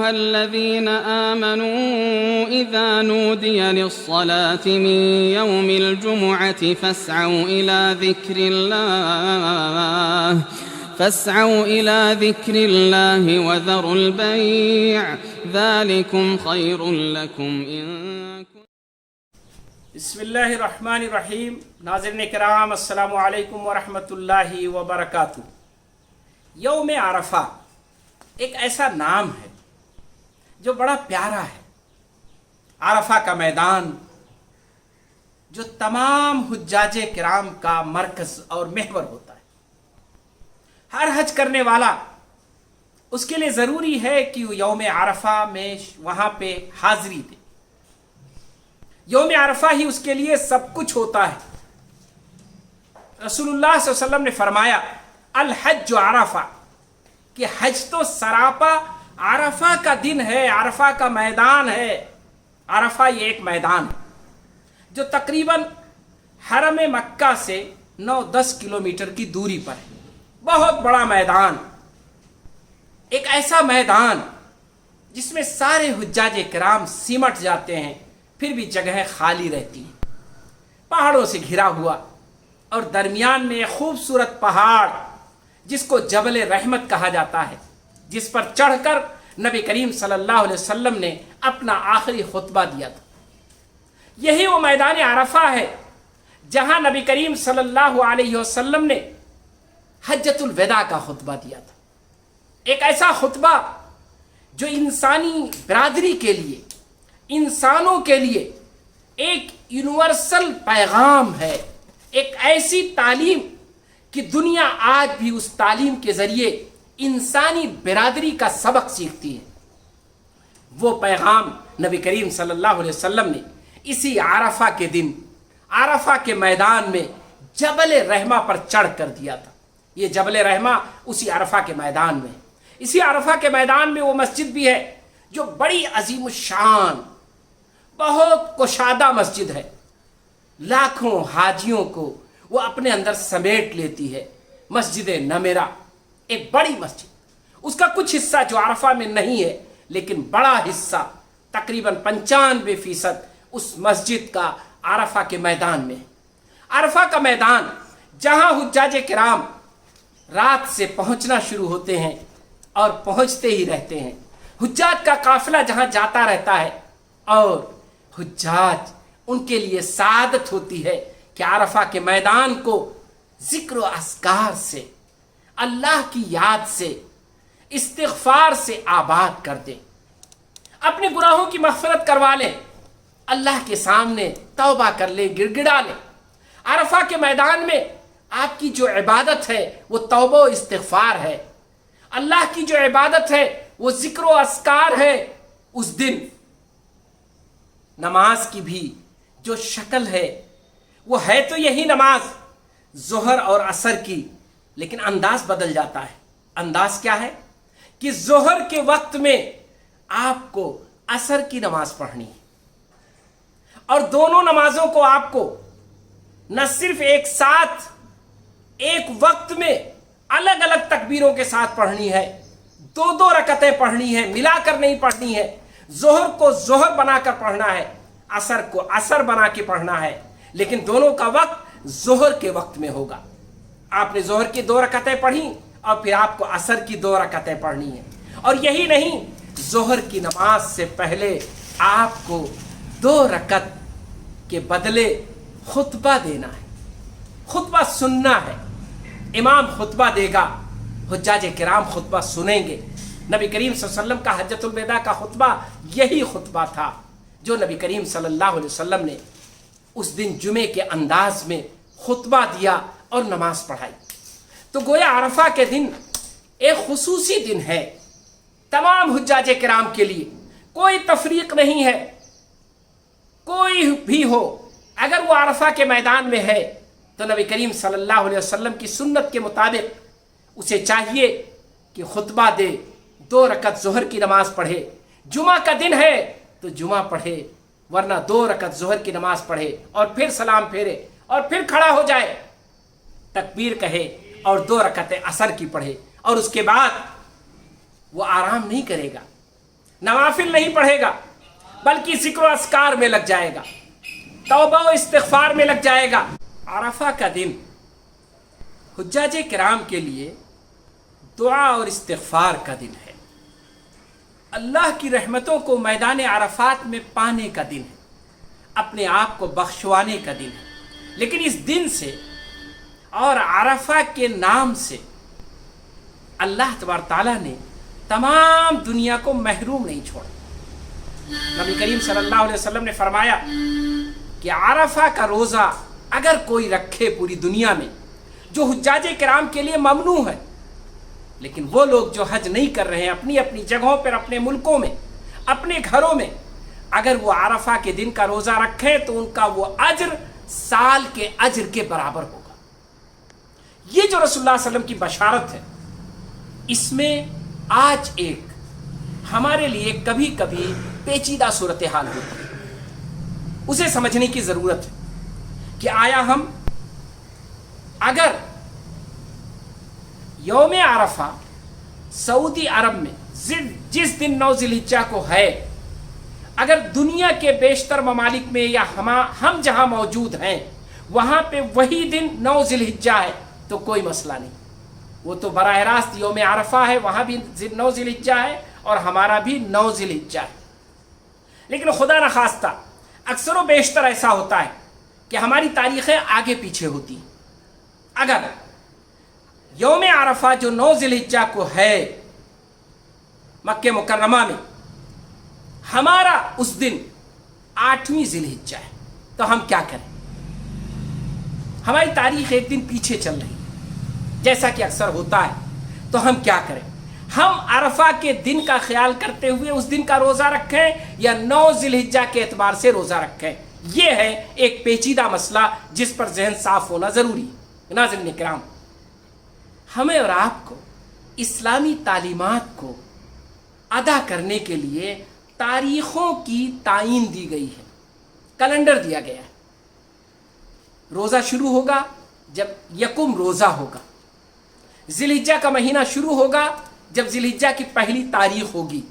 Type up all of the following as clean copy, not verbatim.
أيها الذين آمنوا إذا نودي للصلاة من يوم الجمعة فاسعوا إلى ذكر الله وذروا البيع ذلكم خير لكم إن بسم اللہ الرحمن الرحیم. ناظرین کرام السلام علیکم ورحمۃ اللہ وبرکاتہ. یوم عرفہ ایک ایسا نام ہے جو بڑا پیارا ہے. عرفہ کا میدان جو تمام حجاج کرام کا مرکز اور محور ہوتا ہے. ہر حج کرنے والا اس کے لیے ضروری ہے کہ وہ یوم عرفہ میں وہاں پہ حاضری دے. یوم عرفہ ہی اس کے لیے سب کچھ ہوتا ہے. رسول اللہ صلی اللہ علیہ وسلم نے فرمایا الحج عرفہ، کہ حج تو سراپا عرفہ کا دن ہے، عرفہ کا میدان ہے. عرفہ یہ ایک میدان ہے جو تقریباً حرم مکہ سے 9-10 کلومیٹر کی دوری پر ہے. بہت بڑا میدان، ایک ایسا میدان جس میں سارے حجاج کرام سمٹ جاتے ہیں، پھر بھی جگہیں خالی رہتی ہیں. پہاڑوں سے گھرا ہوا اور درمیان میں ایک خوبصورت پہاڑ جس کو جبل رحمت کہا جاتا ہے، جس پر چڑھ کر نبی کریم صلی اللہ علیہ وسلم نے اپنا آخری خطبہ دیا تھا. یہی وہ میدان عرفہ ہے جہاں نبی کریم صلی اللہ علیہ وسلم نے حجۃ الوداع کا خطبہ دیا تھا. ایک ایسا خطبہ جو انسانی برادری کے لیے، انسانوں کے لیے ایک یونیورسل پیغام ہے. ایک ایسی تعلیم کہ دنیا آج بھی اس تعلیم کے ذریعے انسانی برادری کا سبق سیکھتی ہے. وہ پیغام نبی کریم صلی اللہ علیہ وسلم نے اسی عرفہ کے دن، عرفہ کے میدان میں جبل رحمہ پر چڑھ کر دیا تھا. یہ جبل رحمہ اسی عرفہ کے میدان میں، اسی عرفہ کے میدان میں وہ مسجد بھی ہے جو بڑی عظیم الشان، بہت کشادہ مسجد ہے. لاکھوں حاجیوں کو وہ اپنے اندر سمیٹ لیتی ہے. مسجد نمیرہ ایک بڑی مسجد، اس کا کچھ حصہ جو عرفہ میں نہیں ہے لیکن بڑا حصہ تقریباً 95% اس مسجد کا عرفہ کے میدان میں ہے. عرفہ کا میدان جہاں حجاج کرام رات سے پہنچنا شروع ہوتے ہیں اور پہنچتے ہی رہتے ہیں. حجاج کا قافلہ جہاں جاتا رہتا ہے اور حجاج ان کے لیے سعادت ہوتی ہے کہ عرفہ کے میدان کو ذکر و اذکار سے، اللہ کی یاد سے، استغفار سے آباد کر دیں. اپنے گناہوں کی مغفرت کروا لیں، اللہ کے سامنے توبہ کر لیں، گڑ گڑا لیں. عرفہ کے میدان میں آپ کی جو عبادت ہے وہ توبہ و استغفار ہے. اللہ کی جو عبادت ہے وہ ذکر و اذکار ہے. اس دن نماز کی بھی جو شکل ہے وہ ہے تو یہی نماز ظہر اور عصر کی، لیکن انداز بدل جاتا ہے. انداز کیا ہے کہ ظہر کے وقت میں آپ کو عصر کی نماز پڑھنی ہے اور دونوں نمازوں کو آپ کو نہ صرف ایک ساتھ ایک وقت میں الگ الگ تکبیروں کے ساتھ پڑھنی ہے، 2 رکعتیں پڑھنی ہے، ملا کر نہیں پڑھنی ہے. ظہر کو ظہر بنا کر پڑھنا ہے، عصر کو عصر بنا کے پڑھنا ہے، لیکن دونوں کا وقت ظہر کے وقت میں ہوگا. آپ نے ظہر کی 2 رکعتیں پڑھی اور پھر آپ کو عصر کی 2 رکعتیں پڑھنی ہیں. اور یہی نہیں، ظہر کی نماز سے پہلے آپ کو 2 رکعت کے بدلے خطبہ دینا ہے، خطبہ سننا ہے. امام خطبہ دے گا، حجاج کرام خطبہ سنیں گے. نبی کریم صلی اللہ علیہ وسلم کا حجۃ الوداع کا خطبہ یہی خطبہ تھا جو نبی کریم صلی اللہ علیہ وسلم نے اس دن جمعے کے انداز میں خطبہ دیا اور نماز پڑھائی. تو گویا عرفہ کے دن ایک خصوصی دن ہے تمام حجاج کرام کے لیے. کوئی تفریق نہیں ہے، کوئی بھی ہو اگر وہ عرفہ کے میدان میں ہے تو نبی کریم صلی اللہ علیہ وسلم کی سنت کے مطابق اسے چاہیے کہ خطبہ دے، 2 رکعت ظہر کی نماز پڑھے. جمعہ کا دن ہے تو جمعہ پڑھے، ورنہ 2 رکعت ظہر کی نماز پڑھے اور پھر سلام پھیرے اور پھر کھڑا ہو جائے، تکبیر کہے اور 2 رکعتیں عصر کی پڑھے. اور اس کے بعد وہ آرام نہیں کرے گا، नवाफिल नहीं पढ़ेगा, बल्कि जिक्र अस्कार में लग जाएगा, तौबा व इस्तिग़फ़ार में लग जाएगा। अरफा का दिन हुज्जाज किराम के लिए दुआ और इस्तिग़फ़ार का दिन है। अल्लाह की रहमतों को मैदान अरफात में पाने का दिन है, अपने आप को बख्शवाने का दिन है। लेकिन इस दिन से और अरफा के नाम से अल्लाह तबारक ताला ने तमाम दुनिया को महरूम नहीं छोड़ा। नबी करीम सल्लल्लाहु अलैहि वसल्लम ने फरमाया कि अरफा का रोज़ा अगर कोई रखे पूरी दुनिया में, जो हुज्जाज किराम के लिए ममनू है, लेकिन वो लोग जो हज नहीं कर रहे हैं अपनी अपनी जगहों पर, अपने मुल्कों में, अपने घरों में, अगर वो अरफा के दिन का रोज़ा रखें तो उनका वो अज्र साल के अज्र के बराबर होगा। ये जो रसूलुल्लाह सल्लल्लाहु अलैहि वसल्लम की बशारत है, इसमें आज एक हमारे लिए कभी कभी पेचीदा सूरत हाल होती है, उसे समझने की ज़रूरत है कि आया हम अगर यौम अरफा सऊदी अरब में जिस दिन 9 ज़िलहिज्जा को है, अगर दुनिया के बेशतर ममालिक में या हम जहां मौजूद हैं वहां पे वही दिन 9 ज़िलहिज्जा है तो कोई मसला नहीं, वो तो बराह रास्त यौम अरफा है, वहां भी 9 ज़िलहिज्जा है और हमारा भी 9 ज़िलहिज्जा है। लेकिन खुदा न खास्ता अक्सर व बेशतर ऐसा होता है कि हमारी तारीखें आगे पीछे होती। अगर यौम अरफा जो 9 ज़िलहिज्जा को है मक्के मुकर्रमा में, हमारा उस दिन 8वीं ज़िलहिज्जा है, तो हम क्या करें? हमारी तारीख एक दिन पीछे चल रही है, जैसा कि अक्सर होता है, तो हम क्या करें? हम अरफा के दिन का ख्याल करते हुए उस दिन का रोज़ा रखें या 9 ज़िलहिज्जा के एतबार से रोज़ा रखें? यह है एक पेचीदा मसला जिस पर जहन साफ होना ज़रूरी है। नाज़रीन किराम, हमें और आपको इस्लामी तालीमात को अदा करने के लिए तारीख़ों की तायीन दी गई है, कैलेंडर दिया गया है। रोज़ा शुरू होगा जब यकुम रोज़ा होगा, ज़िलहिज्जा का महीना शुरू होगा जब ज़िलहिज्जा की पहली तारीख होगी।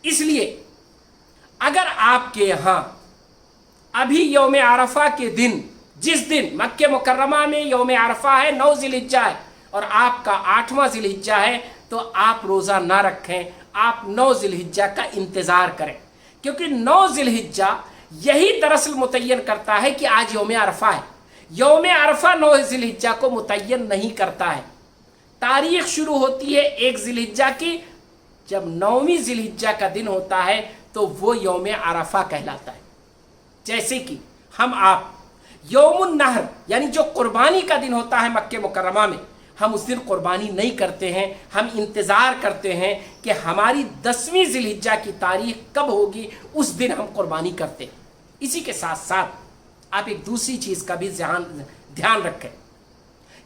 इसलिए अगर आपके यहाँ अभी यौम अरफा के दिन, जिस दिन मक्के मुकर्रमा में यौम अरफा है 9 ज़िलहिज्जा है और आपका 8वां ज़िलहिज्जा है, तो आप रोज़ा ना रखें, आप 9 ज़िलहिज्जा का इंतज़ार करें, क्योंकि 9 ज़िलहिज्जा यही दरअसल मुतय्यन करता है कि आज यौम अरफा है। यौम अरफा 9 ज़िलहिज्जा को मुतय्यन नहीं करता है। तारीख शुरू होती है 1 ज़िलहिज्जा की, जब 9वीं ज़िलहिज्जा का दिन होता है तो वो यौम अरफा कहलाता है। जैसे कि हम आप यौमुन नहर यानी जो कुर्बानी का दिन होता है मक्के मुकर्रमा में, हम उस दिन कुर्बानी नहीं करते हैं, हम इंतज़ार करते हैं कि हमारी 10वीं ज़िलहिज्जा की तारीख कब होगी, उस दिन हम कुर्बानी करते हैं। इसी के साथ साथ आप एक दूसरी चीज़ का भी ध्यान रखें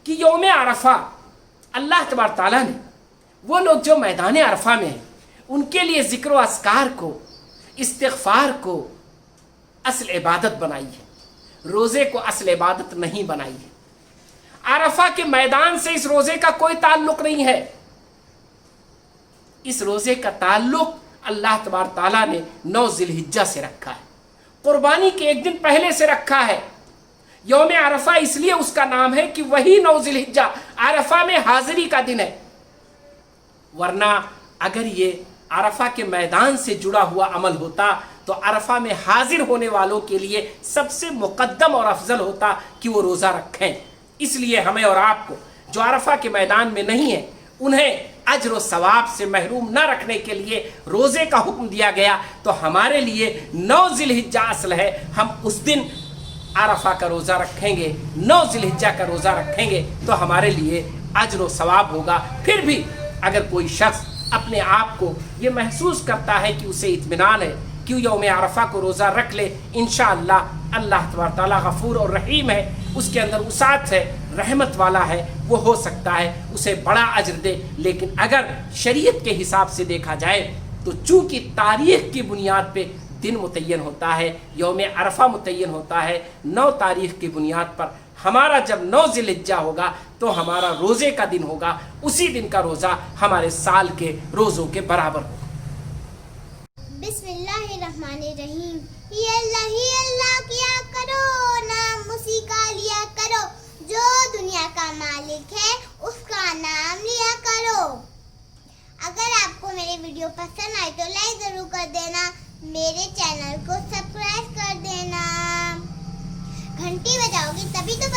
कि यौम अरफा अल्लाह तबारक ताला ने वो लोग जो मैदान अरफा में हैं उनके लिए ज़िक्र व अस्कार को, इस्तिग़फ़ार को असल इबादत बनाई है, रोज़े को असल इबादत नहीं बनाई है। अरफा के मैदान से इस रोज़े का कोई ताल्लुक़ नहीं है। इस रोज़े का ताल्लुक़ अल्लाह तबारक ताला ने 9 ज़िलहिज्जा से रखा है, कुर्बानी के एक दिन पहले से रखा है। यौम अरफा इसलिए उसका नाम है कि वही 9 ज़िलहिज्जा अरफा में हाज़िरी का दिन है, वरना अगर ये अरफा के मैदान से जुड़ा हुआ अमल होता तो अरफा में हाजिर होने वालों के लिए सबसे मुक़द्दम और अफजल होता कि वो रोज़ा रखें। इसलिए हमें और आपको जो अरफा के मैदान में नहीं है उन्हें अज्र व सवाब से महरूम न रखने के लिए रोज़े का हुक्म दिया गया। तो हमारे लिए 9 ज़िलहिज्जा असल है, हम उस दिन अरफा का रोज़ा रखेंगे, 9 ज़िलहिज्जा का रोज़ा रखेंगे तो हमारे लिए अज्र व सवाब होगा। फिर भी अगर कोई शख्स अपने आप को ये महसूस करता है कि उसे इत्मीनान है कि यौम अरफा को रोज़ा रख ले, इंशाअल्लाह अल्लाह तबारक ताला गफ़ूर और रहीम है, उसके अंदर उसात है, रहमत वाला है, वो हो सकता है उसे बड़ा अज्र दे। लेकिन अगर शरीयत के हिसाब से देखा जाए तो चूँकि तारीख़ की बुनियाद पे दिन मुतय्यन होता है, यौम अरफा मुतय्यन होता है, 9 तारीख़ की बुनियाद पर हमारा जब 9 ज़िलहिज्जा होगा तो हमारा रोज़े का दिन होगा, उसी दिन का रोज़ा हमारे साल के रोज़ों के बराबर होगा। الرحمن الرحیم. ہی اللہ کیا کرو, نام اسی کا لیا کرو, جو دنیا کا مالک ہے اس کا نام لیا کرو. اگر آپ کو میرے ویڈیو پسند آئے تو لائک ضرور کر دینا, میرے چینل کو سبسکرائب کر دینا, گھنٹی بجاؤ گی تبھی تو